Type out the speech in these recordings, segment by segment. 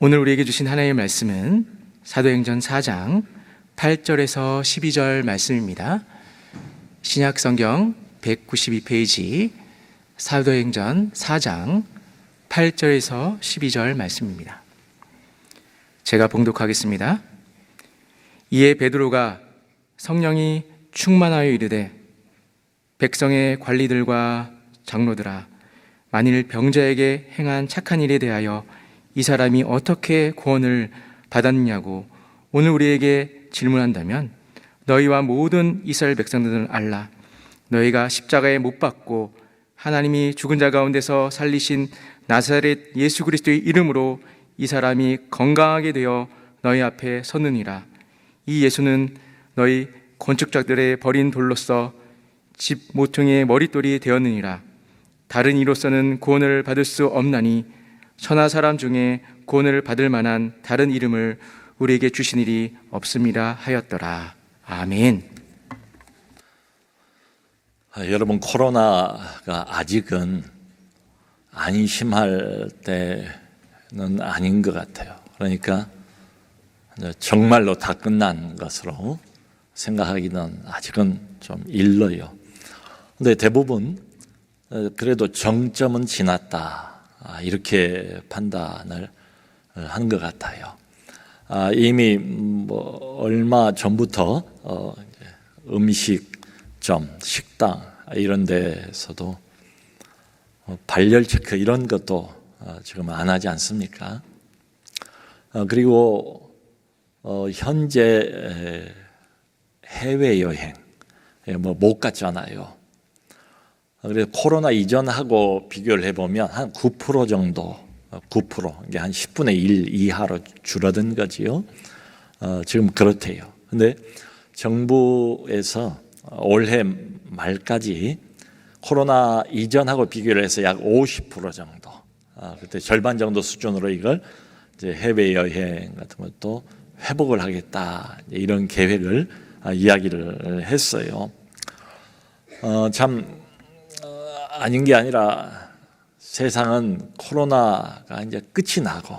오늘 우리에게 주신 하나님의 말씀은 사도행전 4장 8절에서 12절 말씀입니다. 신약성경 192페이지 사도행전 4장 8절에서 12절 말씀입니다. 제가 봉독하겠습니다. 이에 베드로가 성령이 충만하여 이르되 백성의 관리들과 장로들아, 만일 병자에게 행한 착한 일에 대하여 이 사람이 어떻게 구원을 받았느냐고 오늘 우리에게 질문한다면 너희와 모든 이스라엘 백성들은 알라. 너희가 십자가에 못 박고 하나님이 죽은 자 가운데서 살리신 나사렛 예수 그리스도의 이름으로 이 사람이 건강하게 되어 너희 앞에 섰느니라. 이 예수는 너희 건축자들의 버린 돌로서 집 모퉁이의 머릿돌이 되었느니라. 다른 이로서는 구원을 받을 수 없나니 천하 사람 중에 구원을 받을 만한 다른 이름을 우리에게 주신 일이 없음이라 하였더라. 아멘. 여러분, 코로나가 아직은 안심할 때는 아닌 것 같아요. 그러니까 정말로 다 끝난 것으로 생각하기는 아직은 좀 일러요. 근데 대부분 그래도 정점은 지났다, 이렇게 판단을 하는 것 같아요. 이미 얼마 전부터 음식점, 식당 이런 데서도 발열 체크 이런 것도 지금 안 하지 않습니까? 그리고 현재 해외여행 못 갔잖아요. 그래서 코로나 이전하고 비교를 해보면 한 9% 정도, 9%, 이게 한 10분의 1 이하로 줄어든 거지요. 지금 그렇대요. 근데 정부에서 올해 말까지 코로나 이전하고 비교를 해서 약 50% 정도, 그때 절반 정도 수준으로 이걸 이제 해외여행 같은 것도 회복을 하겠다, 이런 계획을 이야기를 했어요. 아닌 게 아니라 세상은 코로나가 이제 끝이 나고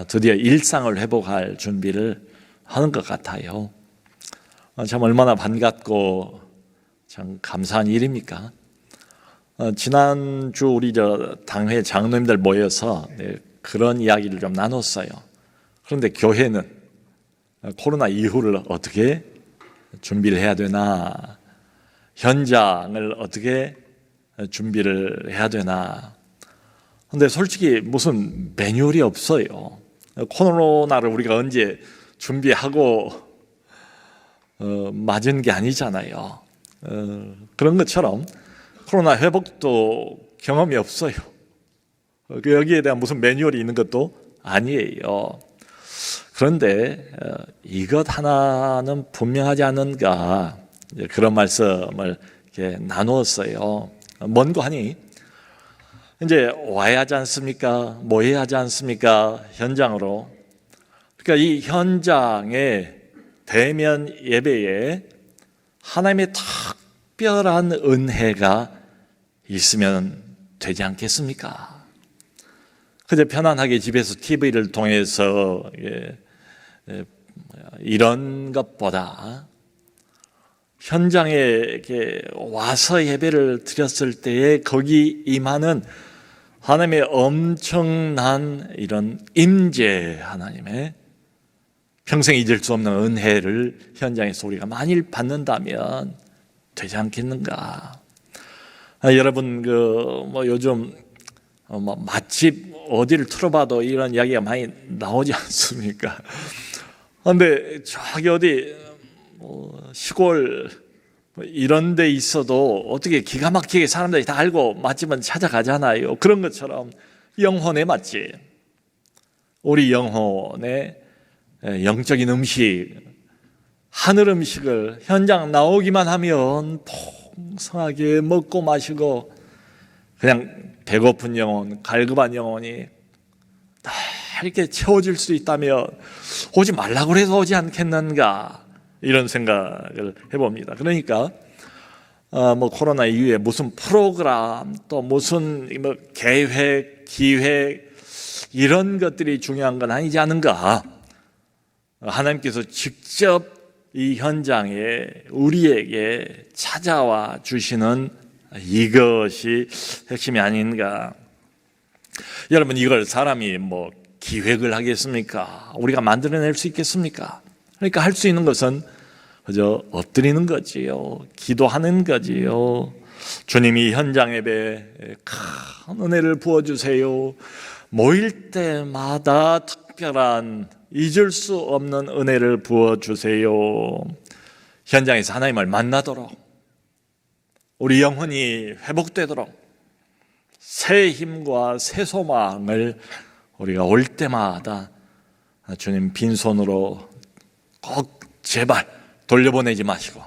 드디어 일상을 회복할 준비를 하는 것 같아요. 참 얼마나 반갑고 참 감사한 일입니까? 지난주 우리 당회 장로님들 모여서 그런 이야기를 좀 나눴어요. 그런데 교회는 코로나 이후를 어떻게 준비를 해야 되나, 현장을 어떻게 준비를 해야 되나. 근데 솔직히 무슨 매뉴얼이 없어요. 코로나를 우리가 언제 준비하고 맞은 게 아니잖아요. 그런 것처럼 코로나 회복도 경험이 없어요. 여기에 대한 무슨 매뉴얼이 있는 것도 아니에요. 그런데 이것 하나는 분명하지 않은가, 그런 말씀을 이렇게 나누었어요. 뭔고 하니 이제 와야 하지 않습니까? 뭐 해야 하지 않습니까? 현장으로. 그러니까 이 현장의 대면 예배에 하나님의 특별한 은혜가 있으면 되지 않겠습니까? 그저 편안하게 집에서 TV를 통해서 이런 것보다 현장에 이렇게 와서 예배를 드렸을 때에 거기 임하는 하나님의 엄청난 이런 임재, 하나님의 평생 잊을 수 없는 은혜를 현장에서 우리가 만일 받는다면 되지 않겠는가? 여러분, 요즘 맛집 어디를 틀어봐도 이런 이야기가 많이 나오지 않습니까? 그런데 저기 어디 시골 이런 데 있어도 어떻게 기가 막히게 사람들이 다 알고 맛집은 찾아가잖아요. 그런 것처럼 영혼의 맛집, 우리 영혼의 영적인 음식, 하늘 음식을 현장 나오기만 하면 풍성하게 먹고 마시고 그냥 배고픈 영혼, 갈급한 영혼이 다 이렇게 채워질 수 있다면 오지 말라고 해서 오지 않겠는가, 이런 생각을 해봅니다. 그러니까 코로나 이후에 무슨 프로그램, 또 무슨 계획, 기획 이런 것들이 중요한 건 아니지 않은가? 하나님께서 직접 이 현장에 우리에게 찾아와 주시는 이것이 핵심이 아닌가? 여러분, 이걸 사람이 뭐 기획을 하겠습니까? 우리가 만들어낼 수 있겠습니까? 그러니까 할 수 있는 것은 그저 엎드리는 거지요. 기도하는 거지요. 주님이 현장 예배에 큰 은혜를 부어주세요. 모일 때마다 특별한 잊을 수 없는 은혜를 부어주세요. 현장에서 하나님을 만나도록, 우리 영혼이 회복되도록 새 힘과 새 소망을 우리가 올 때마다 주님 빈손으로 꼭 제발 돌려보내지 마시고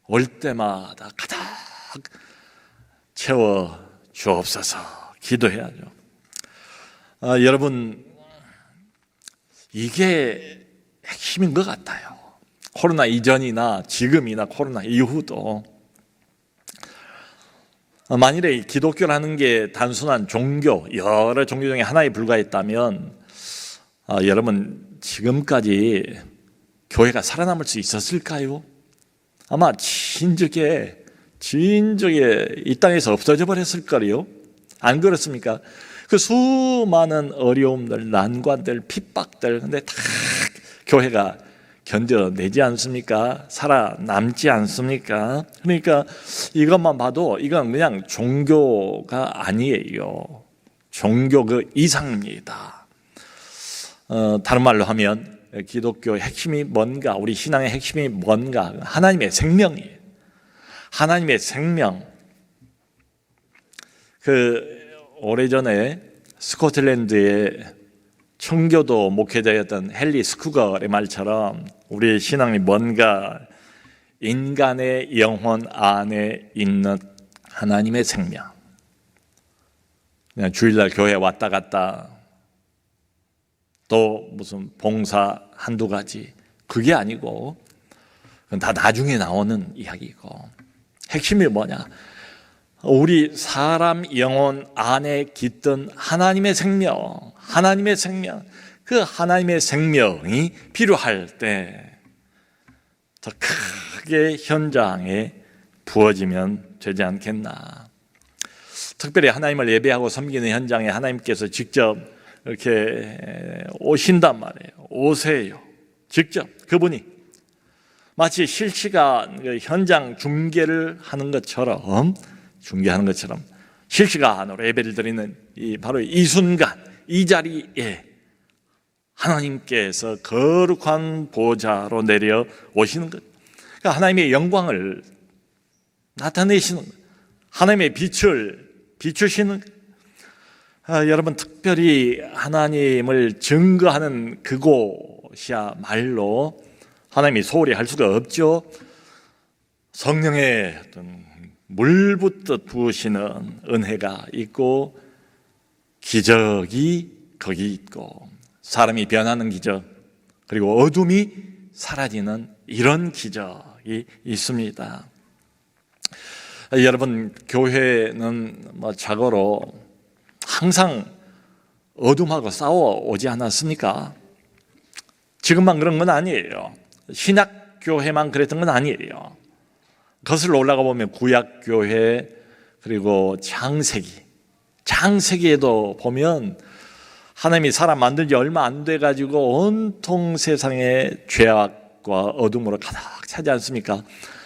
올 때마다 가득 채워 주옵소서 기도해야죠. 여러분, 이게 핵심인 것 같아요. 코로나 이전이나 지금이나 코로나 이후도 만일에 기독교라는 게 단순한 종교, 여러 종교 중에 하나에 불과했다면 여러분, 지금까지 교회가 살아남을 수 있었을까요? 아마 진즉에 이 땅에서 없어져 버렸을 거요. 안 그렇습니까? 그 수많은 어려움들, 난관들, 핍박들, 근데 다 교회가 견뎌내지 않습니까? 살아남지 않습니까? 그러니까 이것만 봐도 이건 그냥 종교가 아니에요. 종교 그 이상입니다. 다른 말로 하면 기독교의 핵심이 뭔가, 우리 신앙의 핵심이 뭔가, 하나님의 생명이에요. 하나님의 생명. 오래전에 스코틀랜드의 청교도 목회자였던 헨리 스쿠걸의 말처럼 우리의 신앙이 뭔가, 인간의 영혼 안에 있는 하나님의 생명. 그냥 주일날 교회 왔다 갔다 또 무슨 봉사 한두 가지, 그게 아니고 그건 다 나중에 나오는 이야기고, 핵심이 뭐냐? 우리 사람 영혼 안에 깃든 하나님의 생명, 그 하나님의 생명이 필요할 때 더 크게 현장에 부어지면 되지 않겠나. 특별히 하나님을 예배하고 섬기는 현장에 하나님께서 직접 이렇게 오신단 말이에요. 오세요. 직접 그분이 마치 실시간 현장 중계하는 것처럼 실시간으로 예배를 드리는 바로 이 순간, 이 자리에 하나님께서 거룩한 보좌로 내려 오시는 것. 그러니까 하나님의 영광을 나타내시는 것. 하나님의 빛을 비추시는 것. 여러분, 특별히 하나님을 증거하는 그곳이야말로 하나님이 소홀히 할 수가 없죠. 성령의 어떤 물붓듯 부으시는 은혜가 있고 기적이 거기 있고, 사람이 변하는 기적, 그리고 어둠이 사라지는 이런 기적이 있습니다. 여러분, 교회는 자고로 항상 어둠하고 싸워오지 않았습니까? 지금만 그런 건 아니에요. 신약교회만 그랬던 건 아니에요. 거슬러 올라가 보면 구약교회, 그리고 창세기에도 보면 하나님이 사람 만든 지 얼마 안 돼가지고 온통 세상에 죄악과 어둠으로 가득 차지 않습니까?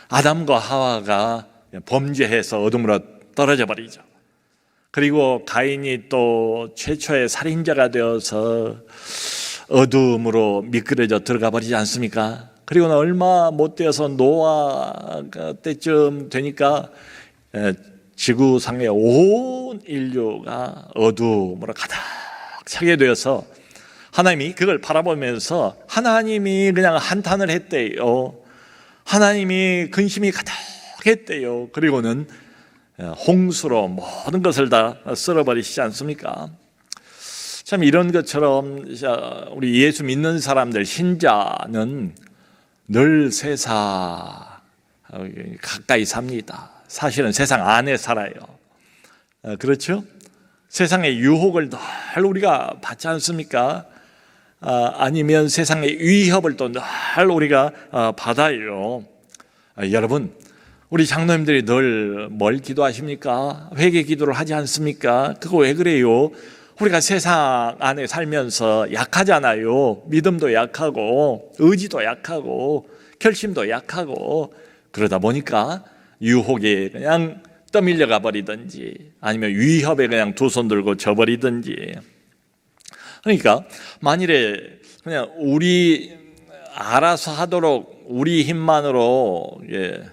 아담과 하와가 범죄해서 어둠으로 떨어져 버리죠. 그리고 가인이 또 최초의 살인자가 되어서 어둠으로 미끄러져 들어가 버리지 않습니까? 그리고는 얼마 못 되어서 노아 때쯤 되니까 지구상의 온 인류가 어둠으로 가득 차게 되어서 하나님이 그걸 바라보면서 하나님이 그냥 한탄을 했대요. 하나님이 근심이 가득했대요. 그리고는 홍수로 모든 것을 다 쓸어버리시지 않습니까? 참, 이런 것처럼 우리 예수 믿는 사람들, 신자는 늘 세상 가까이 삽니다. 사실은 세상 안에 살아요. 그렇죠? 세상의 유혹을 늘 우리가 받지 않습니까? 아니면 세상의 위협을 또 늘 우리가 받아요. 여러분, 우리 장로님들이 늘 뭘 기도하십니까? 회개 기도를 하지 않습니까? 그거 왜 그래요? 우리가 세상 안에 살면서 약하잖아요. 믿음도 약하고 의지도 약하고 결심도 약하고, 그러다 보니까 유혹에 그냥 떠밀려가 버리든지 아니면 위협에 그냥 두 손 들고 져버리든지. 그러니까 만일에 그냥 우리 알아서 하도록 우리 힘만으로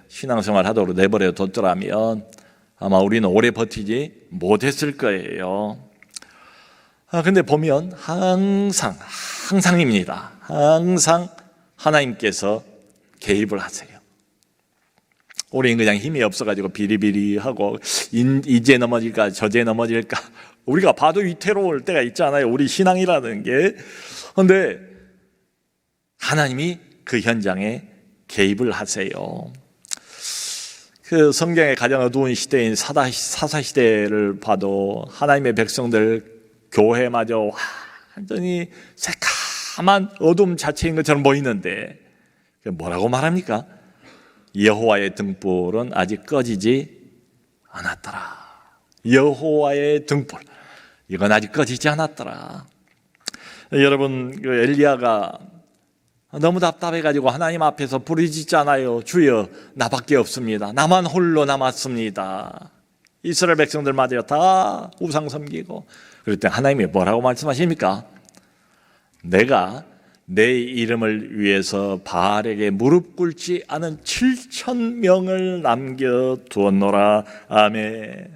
신앙생활 하도록 내버려 뒀더라면 아마 우리는 오래 버티지 못했을 거예요. 근데 보면 항상입니다. 항상 하나님께서 개입을 하세요. 우리는 그냥 힘이 없어가지고 비리비리하고 이제 넘어질까 저제 넘어질까 우리가 봐도 위태로울 때가 있잖아요. 우리 신앙이라는 게. 그런데 하나님이 그 현장에 개입을 하세요. 그 성경의 가장 어두운 시대인 사사시대를 봐도 하나님의 백성들 교회마저 완전히 새카만 어둠 자체인 것처럼 보이는데 뭐라고 말합니까? 여호와의 등불은 아직 꺼지지 않았더라. 여호와의 등불, 이건 아직 꺼지지 않았더라. 여러분, 그 엘리야가 너무 답답해가지고 하나님 앞에서 부르짖잖아요. 주여, 나밖에 없습니다. 나만 홀로 남았습니다. 이스라엘 백성들마저 다 우상 섬기고. 그럴 때 하나님이 뭐라고 말씀하십니까? 내가 내 이름을 위해서 바알에게 무릎 꿇지 않은 7,000명을 남겨두었노라. 아멘.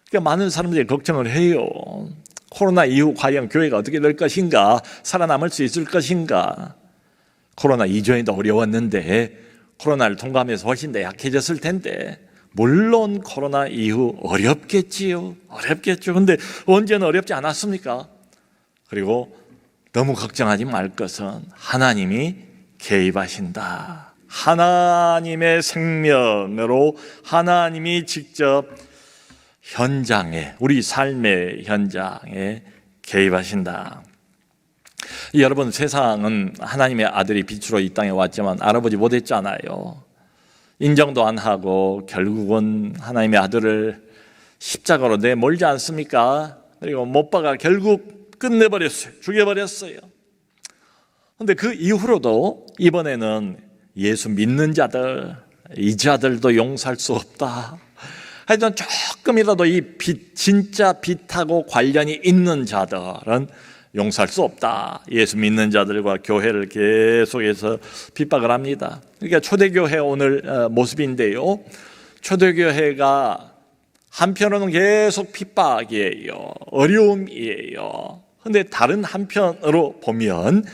그러니까 많은 사람들이 걱정을 해요. 코로나 이후 과연 교회가 어떻게 될 것인가? 살아남을 수 있을 것인가? 코로나 이전에도 어려웠는데 코로나를 통과하면서 훨씬 더 약해졌을 텐데 물론 코로나 이후 어렵겠지요. 어렵겠죠. 근데 언제는 어렵지 않았습니까? 그리고 너무 걱정하지 말 것은 하나님이 개입하신다. 하나님의 생명으로 하나님이 직접 현장에, 우리 삶의 현장에 개입하신다. 여러분, 세상은 하나님의 아들이 빛으로 이 땅에 왔지만 알아보지 못했잖아요. 인정도 안 하고 결국은 하나님의 아들을 십자가로 내몰지 않습니까? 그리고 못 박아 결국 끝내버렸어요. 죽여버렸어요. 그런데 그 이후로도 이번에는 예수 믿는 자들, 이 자들도 용서할 수 없다. 하여튼 조금이라도 이 빛, 진짜 빛하고 관련이 있는 자들은 용서할 수 없다. 예수 믿는 자들과 교회를 계속해서 핍박을 합니다. 그러니까 초대교회 오늘 모습인데요. 초대교회가 한편으로는 계속 핍박이에요. 어려움이에요. 그런데 다른 한편으로 보면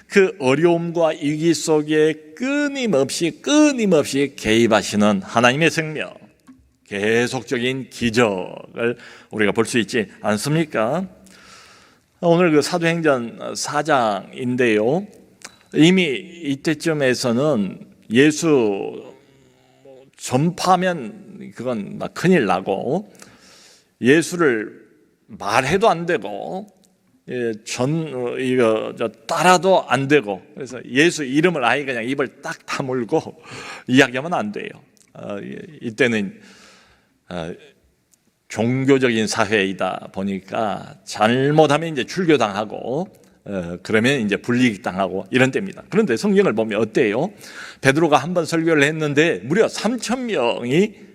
그 어려움과 위기 속에 끊임없이 개입하시는 하나님의 생명, 계속적인 기적을 우리가 볼 수 있지 않습니까? 오늘 그 사도행전 4장인데요. 이미 이때쯤에서는 예수 전파하면 그건 막 큰일 나고 예수를 말해도 안 되고 따라도 안 되고, 그래서 예수 이름을 아예 그냥 입을 딱 다물고 이야기하면 안 돼요. 이때는 종교적인 사회이다 보니까 잘못하면 이제 출교당하고 그러면 이제 불이익당하고 이런 때입니다. 그런데 성경을 보면 어때요? 베드로가 한 번 설교를 했는데 무려 3,000명이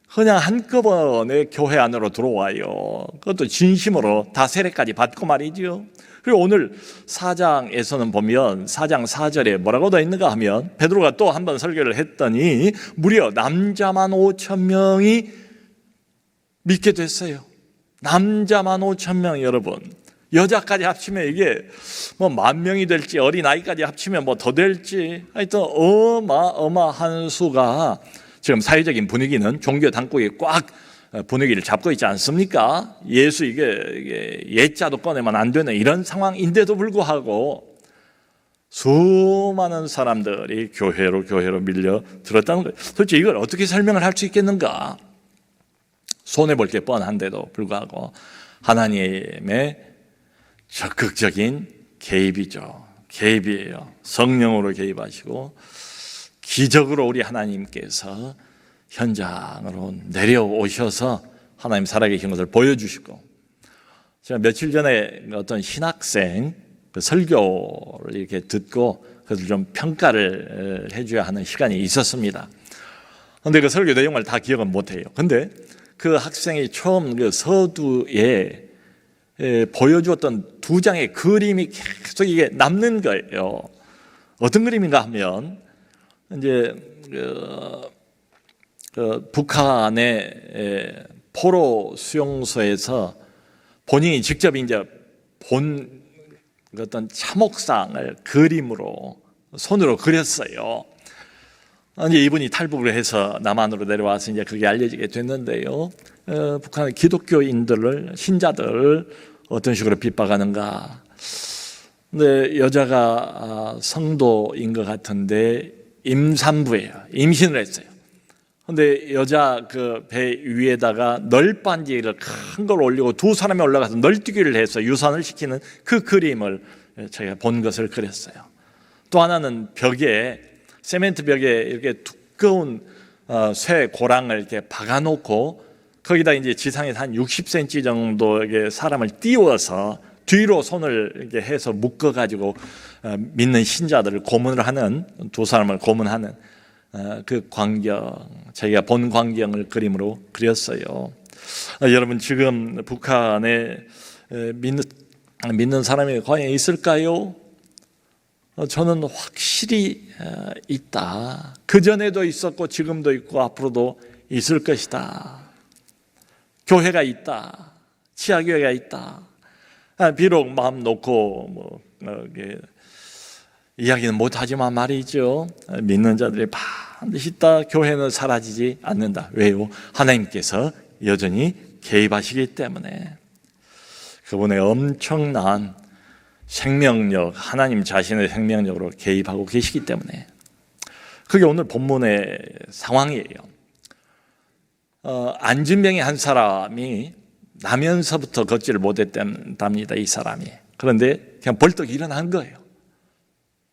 그냥 한꺼번에 교회 안으로 들어와요. 그것도 진심으로 다 세례까지 받고 말이죠. 그리고 오늘 4장에서는 보면 4장 4절에 뭐라고 돼 있는가 하면 베드로가 또 한 번 설교를 했더니 무려 남자만 5,000명이 믿게 됐어요. 남자만 5,000명. 여러분, 여자까지 합치면 이게 뭐 10,000명이 될지 어린아이까지 합치면 뭐 더 될지 하여튼 어마어마한 수가 지금 사회적인 분위기는 종교 당국이 꽉 분위기를 잡고 있지 않습니까? 예수 이게 예자도 꺼내면 안 되는 이런 상황인데도 불구하고 수많은 사람들이 교회로 밀려 들었다는 거예요. 도대체 이걸 어떻게 설명을 할 수 있겠는가? 손해볼 게 뻔한데도 불구하고 하나님의 적극적인 개입이에요. 성령으로 개입하시고 기적으로 우리 하나님께서 현장으로 내려오셔서 하나님 살아계신 것을 보여주시고, 제가 며칠 전에 어떤 신학생 그 설교를 이렇게 듣고 그것을 좀 평가를 해줘야 하는 시간이 있었습니다. 그런데 그 설교 내용을 다 기억은 못해요. 근데 그 학생이 처음 그 서두에 보여주었던 두 장의 그림이 계속 이게 남는 거예요. 어떤 그림인가 하면 이제 북한의 포로 수용소에서 본인이 직접 이제 본 어떤 참혹상을 그림으로 손으로 그렸어요. 이제 이분이 탈북을 해서 남한으로 내려와서 이제 그게 알려지게 됐는데요. 북한의 기독교인들을, 신자들을 어떤 식으로 핍박하는가. 근데 여자가 성도인 것 같은데 임산부예요. 임신을 했어요. 근데 여자 그 배 위에다가 널빤지를 큰 걸 올리고 두 사람이 올라가서 널뛰기를 해서 유산을 시키는 그 그림을 제가 본 것을 그렸어요. 또 하나는 벽에, 세멘트 벽에 이렇게 두꺼운 쇠 고랑을 이렇게 박아놓고 거기다 이제 지상에서 한 60cm 정도의 사람을 띄워서 뒤로 손을 이렇게 해서 묶어가지고 믿는 신자들을 고문을 하는, 두 사람을 고문하는 그 광경, 자기가 본 광경을 그림으로 그렸어요. 여러분, 지금 북한에 믿는 사람이 과연 있을까요? 저는 확실히 있다. 그전에도 있었고 지금도 있고 앞으로도 있을 것이다. 교회가 있다. 치아교회가 있다. 비록 마음 놓고 이야기는 못하지만 말이죠. 믿는 자들이 반드시 있다. 교회는 사라지지 않는다. 왜요? 하나님께서 여전히 개입하시기 때문에. 그분의 엄청난 생명력, 하나님 자신의 생명력으로 개입하고 계시기 때문에. 그게 오늘 본문의 상황이에요. 안진병의 한 사람이 나면서부터 걷지를 못했답니다. 이 사람이. 그런데 그냥 벌떡 일어난 거예요.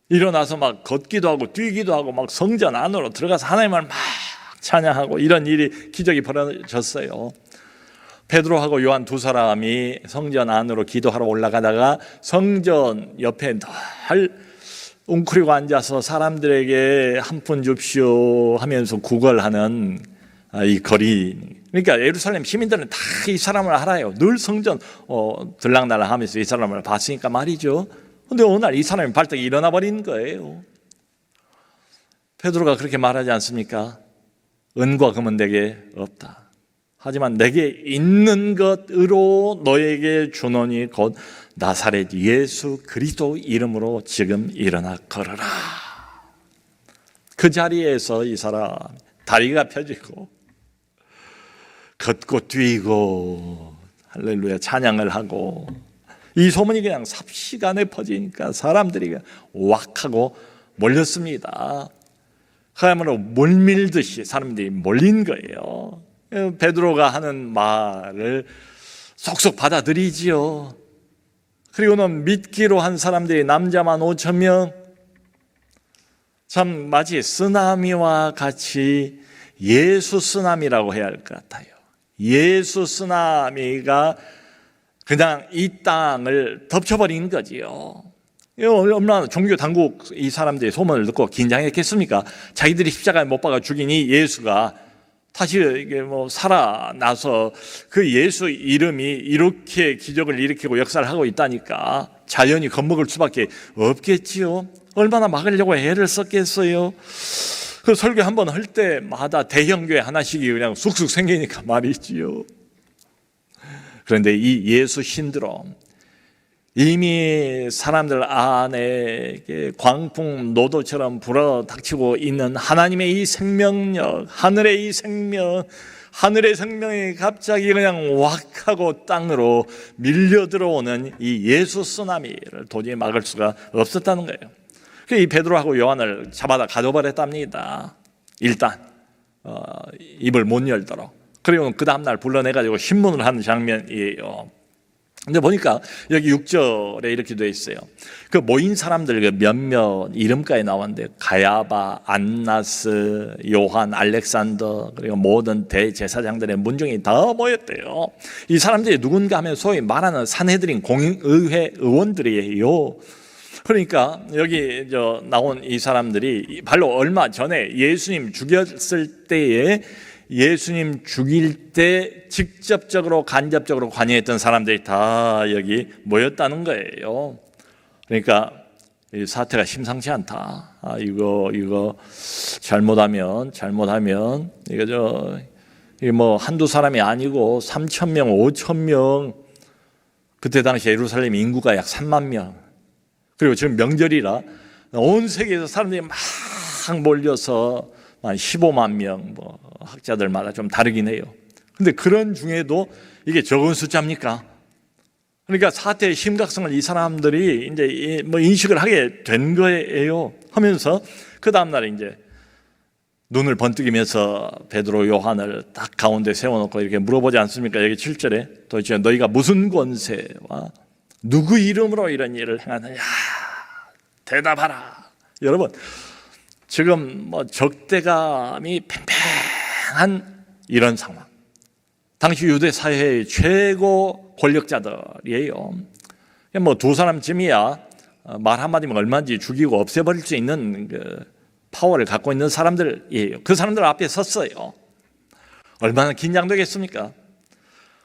일어나서 막 걷기도 하고 뛰기도 하고 막 성전 안으로 들어가서 하나님을 막 찬양하고 이런 일이, 기적이 벌어졌어요. 베드로하고 요한 두 사람이 성전 안으로 기도하러 올라가다가 성전 옆에 늘 웅크리고 앉아서 사람들에게 한 푼 줍시오 하면서 구걸하는 이 거리. 그러니까 예루살렘 시민들은 다 이 사람을 알아요. 늘 성전 들락날락 하면서 이 사람을 봤으니까 말이죠. 근데 어느 날 이 사람이 발떡 일어나 버린 거예요. 베드로가 그렇게 말하지 않습니까? 은과 금은 내게 없다. 하지만 내게 있는 것으로 너에게 주노니 곧 나사렛 예수 그리스도 이름으로 지금 일어나 걸어라. 그 자리에서 이 사람 다리가 펴지고 걷고 뛰고 할렐루야 찬양을 하고, 이 소문이 그냥 삽시간에 퍼지니까 사람들이 왁 하고 몰렸습니다. 그야말로 몰밀듯이 사람들이 몰린 거예요. 베드로가 하는 말을 쏙쏙 받아들이지요. 그리고는 믿기로 한 사람들이 남자만 5,000명, 참 마치 쓰나미와 같이 예수 쓰나미라고 해야 할 것 같아요. 예수 쓰나미가 그냥 이 땅을 덮쳐버린 거지요. 얼마나 종교 당국 이 사람들이 소문을 듣고 긴장했겠습니까? 자기들이 십자가에 못 박아 죽인 이 예수가 다시 이게 살아나서 그 예수 이름이 이렇게 기적을 일으키고 역사를 하고 있다니까 자연히 겁먹을 수밖에 없겠지요. 얼마나 막으려고 애를 썼겠어요. 그 설교 한번 할 때마다 대형교회 하나씩이 그냥 쑥쑥 생기니까 말이지요. 그런데 이 예수 신드롬, 이미 사람들 안에 광풍 노도처럼 불어닥치고 있는 하나님의 이 생명력, 하늘의 이 생명, 하늘의 생명이 갑자기 그냥 왁 하고 땅으로 밀려 들어오는 이 예수 쓰나미를 도저히 막을 수가 없었다는 거예요. 그래서 이 베드로하고 요한을 잡아다 가둬버렸답니다. 일단 입을 못 열도록. 그리고 그 다음날 불러내가지고 신문을 하는 장면이에요. 근데 보니까 여기 6절에 이렇게 되어 있어요. 그 모인 사람들 그 몇몇 이름까지 나왔는데 가야바, 안나스, 요한, 알렉산더 그리고 모든 대제사장들의 문중이 다 모였대요. 이 사람들이 누군가 하면 소위 말하는 산헤드린 공의회 의원들이에요. 그러니까 여기 나온 이 사람들이 바로 얼마 전에 예수님 죽였을 때에 예수님 죽일 때 직접적으로 간접적으로 관여했던 사람들이 다 여기 모였다는 거예요. 그러니까 이 사태가 심상치 않다. 이거 잘못하면 이게 뭐 한두 사람이 아니고 3,000명, 5,000명. 그때 당시 예루살렘 인구가 약 3만 명. 그리고 지금 명절이라 온 세계에서 사람들이 막 몰려서 한 15만 명, 뭐 학자들마다 좀 다르긴 해요. 근데 그런 중에도 이게 적은 숫자입니까? 그러니까 사태의 심각성을 이 사람들이 이제 뭐 인식을 하게 된 거예요. 하면서 그 다음날에 이제 눈을 번뜩이면서 베드로, 요한을 딱 가운데 세워놓고 이렇게 물어보지 않습니까? 여기 7절에 도대체 너희가 무슨 권세와 누구 이름으로 이런 일을 행하느냐? 대답하라. 여러분, 지금 뭐 적대감이 팽팽한 이런 상황. 당시 유대 사회의 최고 권력자들이에요. 뭐 두 사람쯤이야 말 한마디면 얼마든지 죽이고 없애버릴 수 있는 그 파워를 갖고 있는 사람들이에요. 그 사람들 앞에 섰어요. 얼마나 긴장되겠습니까?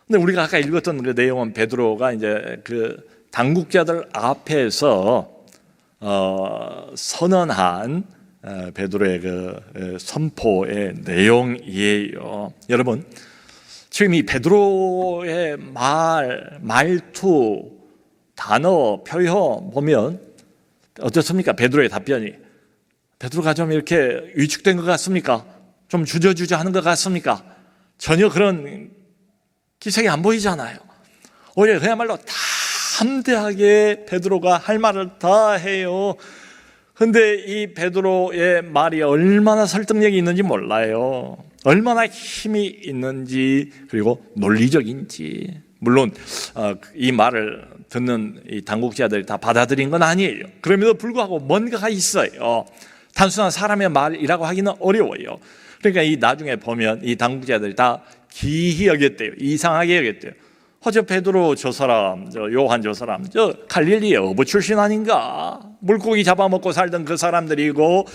근데 우리가 아까 읽었던 그 내용은 베드로가 이제 그 당국자들 앞에서 선언한 베드로의 그 선포의 내용이에요. 여러분, 지금 이 베드로의 말투, 단어, 표현 보면 어떻습니까? 베드로의 답변이 베드로가 좀 이렇게 위축된 것 같습니까? 좀 주저주저하는 것 같습니까? 전혀 그런 기색이 안 보이잖아요. 오히려 그야말로 담대하게 베드로가 할 말을 다 해요. 근데 이 베드로의 말이 얼마나 설득력이 있는지 몰라요. 얼마나 힘이 있는지 그리고 논리적인지. 물론 이 말을 듣는 이 당국자들이 다 받아들인 건 아니에요. 그럼에도 불구하고 뭔가가 있어요. 단순한 사람의 말이라고 하기는 어려워요. 그러니까 이 나중에 보면 이 당국자들이 다 기이 여겼대요. 이상하게 여겼대요. 저 베드로 저 사람, 저 요한 저 사람, 저 갈릴리의 어부 출신 아닌가? 물고기 잡아먹고 살던 그 사람들이고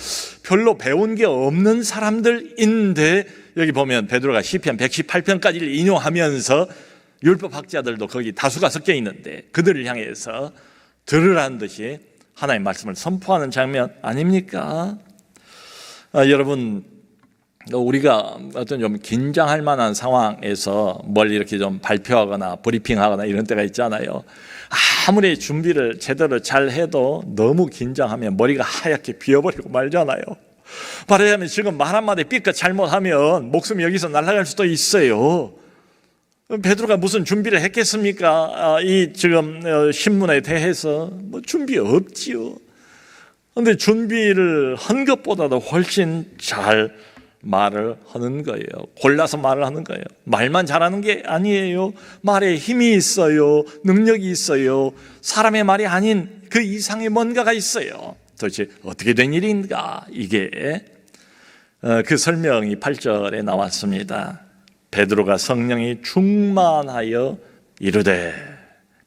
별로 배운 게 없는 사람들인데 여기 보면 베드로가 시편 118편까지를 인용하면서 율법학자들도 거기 다수가 섞여 있는데 그들을 향해서 들으라는 듯이 하나님의 말씀을 선포하는 장면 아닙니까? 여러분, 우리가 어떤 좀 긴장할 만한 상황에서 뭘 이렇게 좀 발표하거나 브리핑하거나 이런 때가 있잖아요. 아무리 준비를 제대로 잘 해도 너무 긴장하면 머리가 하얗게 비어버리고 말잖아요. 말하자면 지금 말 한마디 삐끗 잘못하면 목숨이 여기서 날아갈 수도 있어요. 베드로가 무슨 준비를 했겠습니까? 이 지금 신문에 대해서 뭐 준비 없지요. 그런데 준비를 한 것보다도 훨씬 잘 말을 하는 거예요. 골라서 말을 하는 거예요. 말만 잘하는 게 아니에요. 말에 힘이 있어요. 능력이 있어요. 사람의 말이 아닌 그 이상의 뭔가가 있어요. 도대체 어떻게 된 일인가? 이게 그 설명이 8절에 나왔습니다. 베드로가 성령이 충만하여 이르되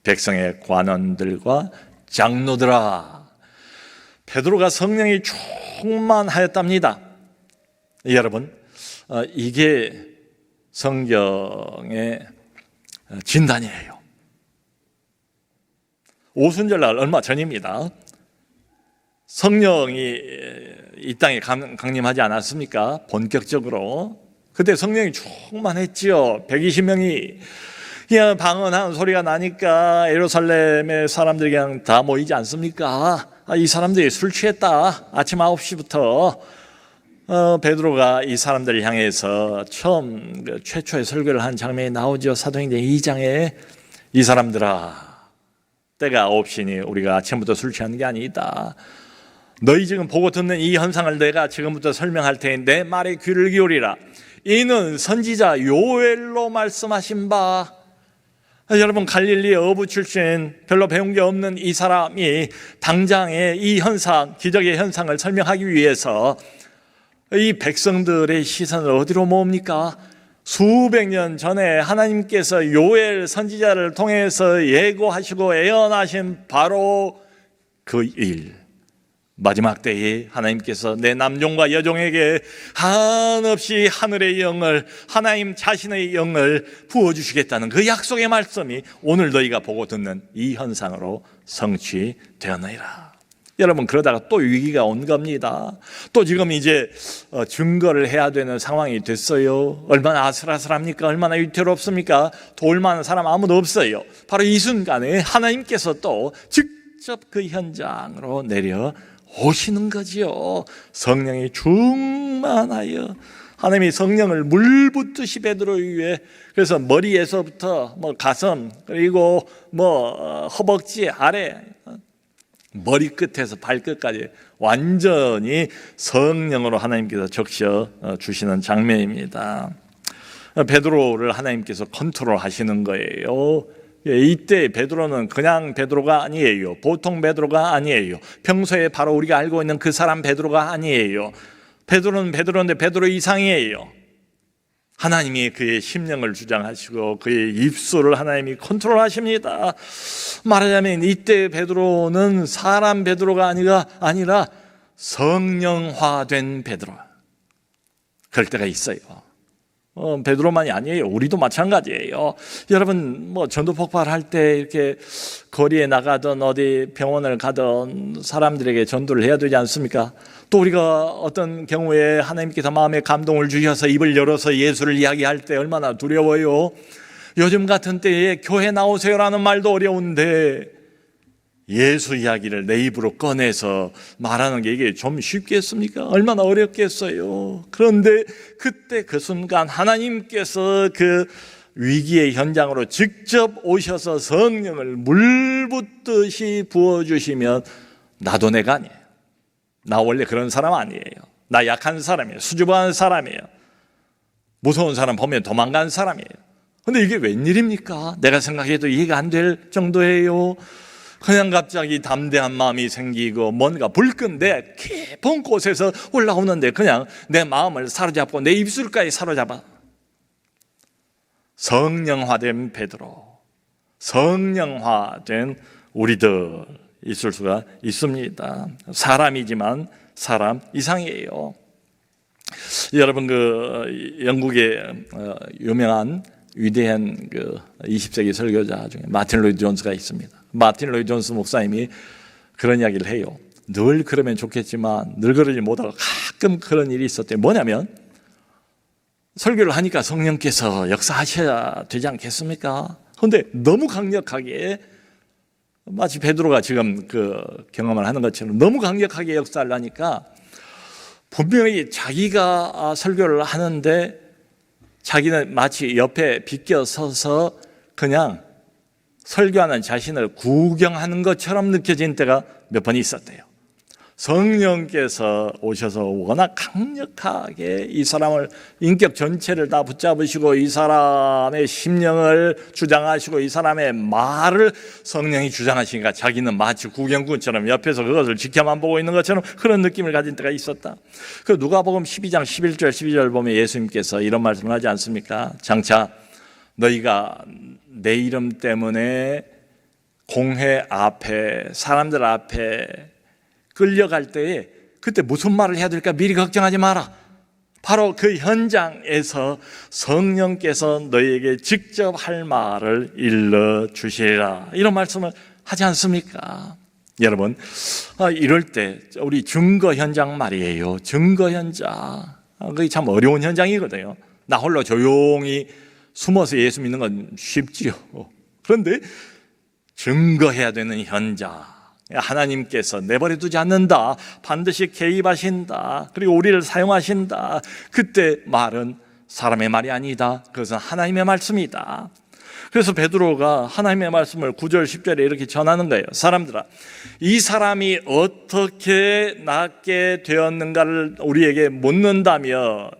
백성의 관원들과 장로들아. 베드로가 성령이 충만하였답니다. 여러분, 이게 성경의 진단이에요. 오순절날 얼마 전입니다. 성령이 이 땅에 강림하지 않았습니까? 본격적으로. 그때 성령이 충만했지요. 120명이 그냥 방언하는 소리가 나니까 예루살렘의 사람들이 그냥 다 모이지 않습니까? 이 사람들이 술 취했다. 아침 9시부터 베드로가 이 사람들을 향해서 처음 최초의 설교를 한 장면이 나오죠. 사도행전 2장에 이 사람들아, 때가 9시니 우리가 아침부터 술 취하는 게 아니다. 너희 지금 보고 듣는 이 현상을 내가 지금부터 설명할 테니 내 말에 귀를 기울이라. 이는 선지자 요엘로 말씀하신 바. 여러분, 갈릴리 어부 출신 별로 배운 게 없는 이 사람이 당장의 이 현상, 기적의 현상을 설명하기 위해서 이 백성들의 시선을 어디로 모읍니까? 수백 년 전에 하나님께서 요엘 선지자를 통해서 예고하시고 예언하신 바로 그 일, 마지막 때에 하나님께서 내 남종과 여종에게 한없이 하늘의 영을, 하나님 자신의 영을 부어주시겠다는 그 약속의 말씀이 오늘 너희가 보고 듣는 이 현상으로 성취되었느니라. 여러분, 그러다가 또 위기가 온 겁니다. 또 지금 이제 증거를 해야 되는 상황이 됐어요. 얼마나 아슬아슬합니까? 얼마나 위태롭습니까? 도울 만한 사람 아무도 없어요. 바로 이 순간에 하나님께서 또 직접 그 현장으로 내려 오시는 거지요. 성령이 충만하여 하나님이 성령을 물 붓듯이 베드로 위에, 그래서 머리에서부터 가슴, 그리고 허벅지 아래, 머리끝에서 발끝까지 완전히 성령으로 하나님께서 적셔 주시는 장면입니다. 베드로를 하나님께서 컨트롤 하시는 거예요. 이때 베드로는 그냥 베드로가 아니에요. 보통 베드로가 아니에요. 평소에 바로 우리가 알고 있는 그 사람 베드로가 아니에요. 베드로는 베드로인데 베드로 이상이에요. 하나님이 그의 심령을 주장하시고 그의 입술을 하나님이 컨트롤하십니다. 말하자면 이때 베드로는 사람 베드로가 아니라 성령화된 베드로. 그럴 때가 있어요. 베드로만이 아니에요. 우리도 마찬가지예요. 여러분, 전도 폭발할 때 이렇게 거리에 나가든 어디 병원을 가든 사람들에게 전도를 해야 되지 않습니까? 또 우리가 어떤 경우에 하나님께서 마음에 감동을 주셔서 입을 열어서 예수를 이야기할 때 얼마나 두려워요. 요즘 같은 때에 교회 나오세요라는 말도 어려운데 예수 이야기를 내 입으로 꺼내서 말하는 게 이게 좀 쉽겠습니까? 얼마나 어렵겠어요. 그런데 그때 그 순간 하나님께서 그 위기의 현장으로 직접 오셔서 성령을 물 붓듯이 부어주시면 나도 내가 아니에요. 나 원래 그런 사람 아니에요. 나 약한 사람이에요. 수줍어하는 사람이에요. 무서운 사람 보면 도망가는 사람이에요. 근데 이게 웬일입니까? 내가 생각해도 이해가 안 될 정도예요. 그냥 갑자기 담대한 마음이 생기고 뭔가 불끈데 깊은 곳에서 올라오는데 그냥 내 마음을 사로잡고 내 입술까지 사로잡아. 성령화된 베드로, 성령화된 우리들 있을 수가 있습니다. 사람이지만 사람 이상이에요. 여러분, 그 영국의 유명한 위대한 그 20세기 설교자 중에 마틴 로이드 존스가 있습니다. 마틴 로이드 존스 목사님이 그런 이야기를 해요. 늘 그러면 좋겠지만 늘 그러지 못하고 가끔 그런 일이 있었대요. 뭐냐면 설교를 하니까 성령께서 역사하셔야 되지 않겠습니까? 그런데 너무 강력하게, 마치 베드로가 지금 그 경험을 하는 것처럼 너무 강력하게 역사를 하니까 분명히 자기가 설교를 하는데 자기는 마치 옆에 비껴서서 그냥 설교하는 자신을 구경하는 것처럼 느껴진 때가 몇 번 있었대요. 성령께서 오셔서 워낙 강력하게 이 사람을, 인격 전체를 다 붙잡으시고 이 사람의 심령을 주장하시고 이 사람의 말을 성령이 주장하시니까 자기는 마치 구경꾼처럼 옆에서 그것을 지켜만 보고 있는 것처럼 그런 느낌을 가진 때가 있었다. 그 누가복음 12장 11절 12절 보면 예수님께서 이런 말씀을 하지 않습니까? 장차 너희가 내 이름 때문에 공회 앞에, 사람들 앞에 끌려갈 때에 그때 무슨 말을 해야 될까 미리 걱정하지 마라. 바로 그 현장에서 성령께서 너희에게 직접 할 말을 일러 주시리라. 이런 말씀을 하지 않습니까? 여러분, 이럴 때 우리 증거 현장 말이에요. 증거 현장. 그게 참 어려운 현장이거든요. 나 홀로 조용히 숨어서 예수 믿는 건 쉽지요. 그런데 증거해야 되는 현장, 하나님께서 내버려 두지 않는다. 반드시 개입하신다. 그리고 우리를 사용하신다. 그때 말은 사람의 말이 아니다. 그것은 하나님의 말씀이다. 그래서 베드로가 하나님의 말씀을 9절 10절에 이렇게 전하는 거예요. 사람들아, 이 사람이 어떻게 낫게 되었는가를 우리에게 묻는다면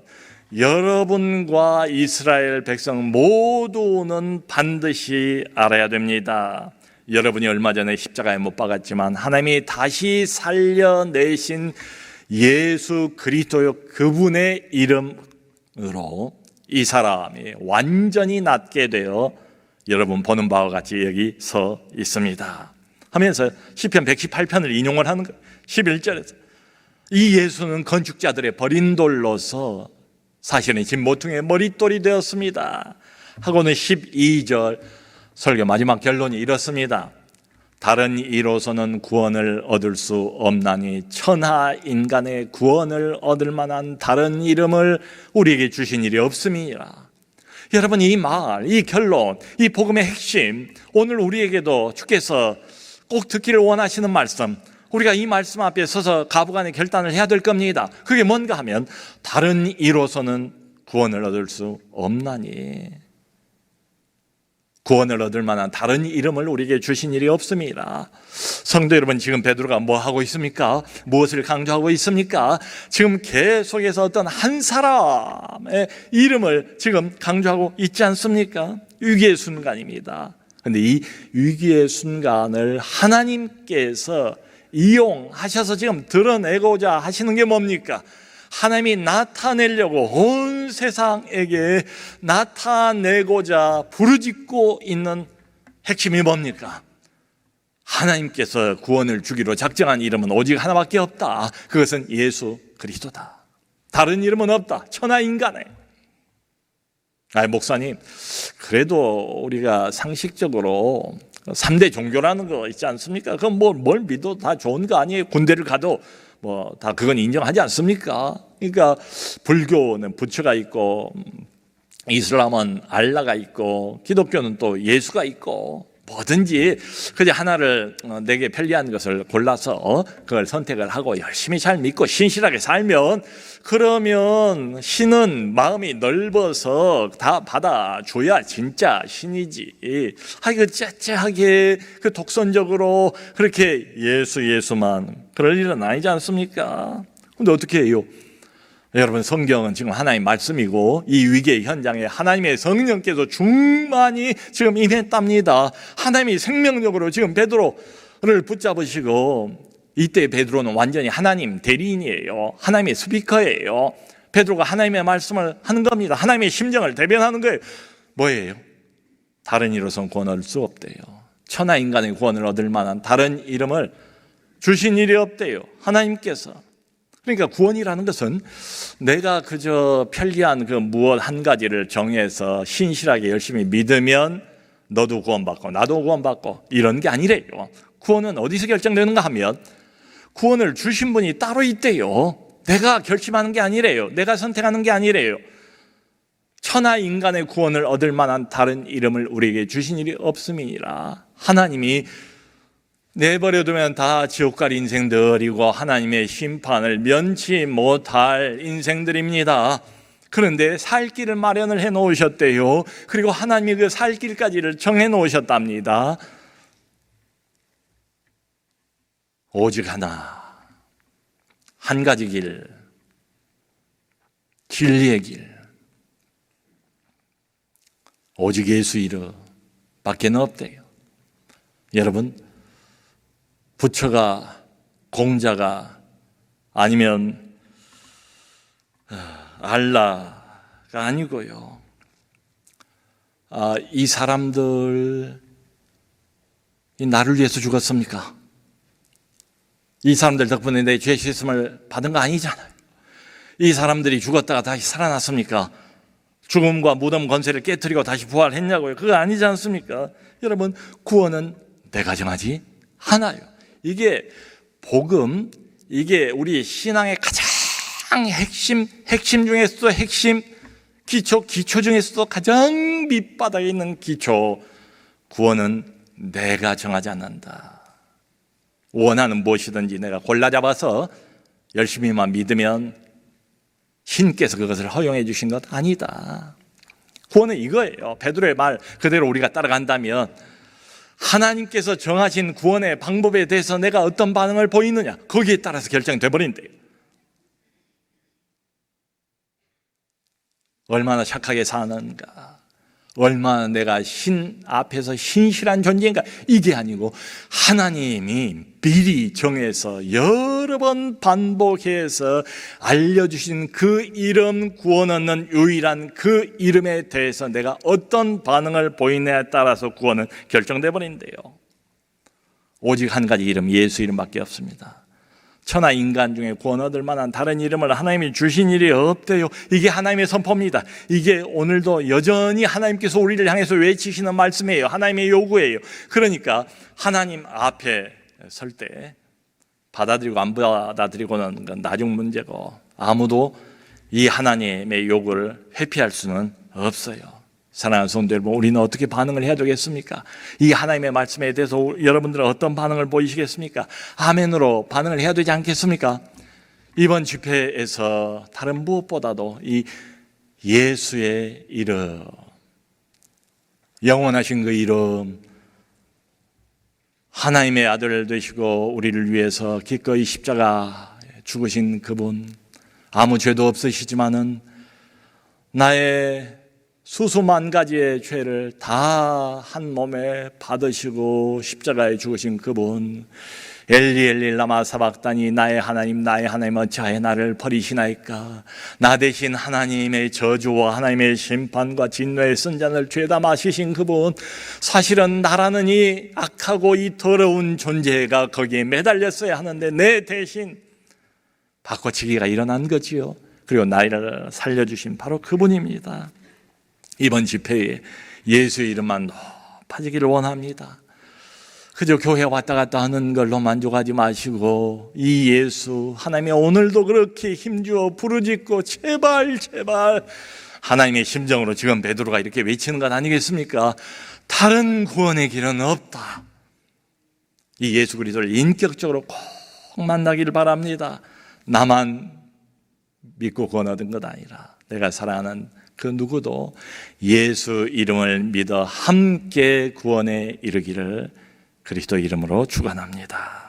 여러분과 이스라엘 백성 모두는 반드시 알아야 됩니다. 여러분이 얼마 전에 십자가에 못 박았지만 하나님이 다시 살려내신 예수 그리스도 그분의 이름으로 이 사람이 완전히 낫게 되어 여러분 보는 바와 같이 여기 서 있습니다 하면서 시편 118편을 인용을 하는 거예요. 11절에서 이 예수는 건축자들의 버린 돌로서 사실은 진 모퉁이의 머릿돌이 되었습니다 하고는 12절 설교 마지막 결론이 이렇습니다. 다른 이로서는 구원을 얻을 수 없나니 천하 인간의 구원을 얻을 만한 다른 이름을 우리에게 주신 일이 없음이니라. 여러분, 이 말, 이 결론, 이 복음의 핵심, 오늘 우리에게도 주께서 꼭 듣기를 원하시는 말씀, 우리가 이 말씀 앞에 서서 가부간의 결단을 해야 될 겁니다. 그게 뭔가 하면 다른 이로서는 구원을 얻을 수 없나니, 구원을 얻을 만한 다른 이름을 우리에게 주신 일이 없습니다. 성도 여러분, 지금 베드로가 뭐 하고 있습니까? 무엇을 강조하고 있습니까? 지금 계속해서 어떤 한 사람의 이름을 지금 강조하고 있지 않습니까? 위기의 순간입니다. 그런데 이 위기의 순간을 하나님께서 이용하셔서 지금 드러내고자 하시는 게 뭡니까? 하나님이 나타내려고 온 세상에게 나타내고자 부르짖고 있는 핵심이 뭡니까? 하나님께서 구원을 주기로 작정한 이름은 오직 하나밖에 없다. 그것은 예수 그리스도다. 다른 이름은 없다. 천하 인간에. 목사님, 그래도 우리가 상식적으로 3대 종교라는 거 있지 않습니까? 그럼 뭘 믿어도 다 좋은 거 아니에요? 군대를 가도 다 그건 인정하지 않습니까? 그러니까 불교는 부처가 있고, 이슬람은 알라가 있고, 기독교는 또 예수가 있고, 뭐든지 그저 하나를 내게 편리한 것을 골라서 그걸 선택을 하고 열심히 잘 믿고 신실하게 살면, 그러면 신은 마음이 넓어서 다 받아줘야 진짜 신이지. 그 째째하게 그 독선적으로 그렇게 예수만 그럴 일은 아니지 않습니까? 근데 어떻게 해요? 여러분, 성경은 지금 하나님의 말씀이고 이 위기의 현장에 하나님의 성령께서 충만히 지금 임했답니다. 하나님이 생명력으로 지금 베드로를 붙잡으시고, 이때 베드로는 완전히 하나님 대리인이에요. 하나님의 스피커예요. 베드로가 하나님의 말씀을 하는 겁니다. 하나님의 심정을 대변하는 거예요. 뭐예요? 다른 이로서는 구원 얻을 수 없대요. 천하 인간의 구원을 얻을 만한 다른 이름을 주신 일이 없대요, 하나님께서. 그러니까 구원이라는 것은 내가 그저 편리한 그 무엇 한 가지를 정해서 신실하게 열심히 믿으면 너도 구원받고 나도 구원받고 이런 게 아니래요. 구원은 어디서 결정되는가 하면 구원을 주신 분이 따로 있대요. 내가 결심하는 게 아니래요. 내가 선택하는 게 아니래요. 천하 인간의 구원을 얻을 만한 다른 이름을 우리에게 주신 일이 없음이니라. 하나님이 내버려두면 다 지옥 갈 인생들이고 하나님의 심판을 면치 못할 인생들입니다. 그런데 살 길을 마련을 해 놓으셨대요. 그리고 하나님이 그 살 길까지를 정해 놓으셨답니다. 오직 하나, 한 가지 길, 진리의 길, 오직 예수 이름 밖에는 없대요. 여러분, 부처가, 공자가, 아니면 알라가 아니고요. 이 사람들이 나를 위해서 죽었습니까? 이 사람들 덕분에 내 죄 씻음을 받은 거 아니잖아요. 이 사람들이 죽었다가 다시 살아났습니까? 죽음과 무덤 권세를 깨뜨리고 다시 부활했냐고요? 그거 아니지 않습니까? 여러분, 구원은 내가 정하지 하나요. 이게 복음, 이게 우리 신앙의 가장 핵심 중에서도 핵심, 기초 중에서도 가장 밑바닥에 있는 기초. 구원은 내가 정하지 않는다. 원하는 무엇이든지 내가 골라 잡아서 열심히만 믿으면 신께서 그것을 허용해 주신 것 아니다. 구원은 이거예요. 베드로의 말 그대로 우리가 따라간다면 하나님께서 정하신 구원의 방법에 대해서 내가 어떤 반응을 보이느냐, 거기에 따라서 결정돼 버린대요. 얼마나 착하게 사는가, 얼마나 내가 신 앞에서 신실한 존재인가, 이게 아니고 하나님이 미리 정해서 여러 번 반복해서 알려주신 그 이름, 구원 얻는 유일한 그 이름에 대해서 내가 어떤 반응을 보이느냐에 따라서 구원은 결정돼 버린대요. 오직 한 가지 이름, 예수 이름밖에 없습니다. 천하 인간 중에 구원 얻을 만한 다른 이름을 하나님이 주신 일이 없대요. 이게 하나님의 선포입니다. 이게 오늘도 여전히 하나님께서 우리를 향해서 외치시는 말씀이에요. 하나님의 요구예요. 그러니까 하나님 앞에 설 때 받아들이고 안 받아들이고는 건 나중 문제고, 아무도 이 하나님의 요구를 회피할 수는 없어요. 사랑하는 성도 여러분, 우리는 어떻게 반응을 해야 되겠습니까? 이 하나님의 말씀에 대해서 여러분들은 어떤 반응을 보이시겠습니까? 아멘으로 반응을 해야 되지 않겠습니까? 이번 집회에서 다른 무엇보다도 이 예수의 이름, 영원하신 그 이름, 하나님의 아들 되시고 우리를 위해서 기꺼이 십자가 죽으신 그분, 아무 죄도 없으시지만은 나의 수수만 가지의 죄를 다 한 몸에 받으시고 십자가에 죽으신 그분, 엘리 엘리 라마 사박다니, 나의 하나님 어찌하여 나를 버리시나이까. 나 대신 하나님의 저주와 하나님의 심판과 진노의 쓴잔을 죄다 마시신 그분, 사실은 나라는 이 악하고 이 더러운 존재가 거기에 매달렸어야 하는데 내 대신 바꿔치기가 일어난 거지요. 그리고 나를 살려주신 바로 그분입니다. 이번 집회에 예수의 이름만 높아지기를 원합니다. 그저 교회 왔다 갔다 하는 걸로 만족하지 마시고 이 예수, 하나님이 오늘도 그렇게 힘주어 부르짖고 제발 하나님의 심정으로 지금 베드로가 이렇게 외치는 것 아니겠습니까? 다른 구원의 길은 없다. 이 예수 그리스도를 인격적으로 꼭 만나기를 바랍니다. 나만 믿고 구원 얻은 것 아니라 내가 사랑하는 그 누구도 예수 이름을 믿어 함께 구원에 이르기를 그리스도 이름으로 축원합니다.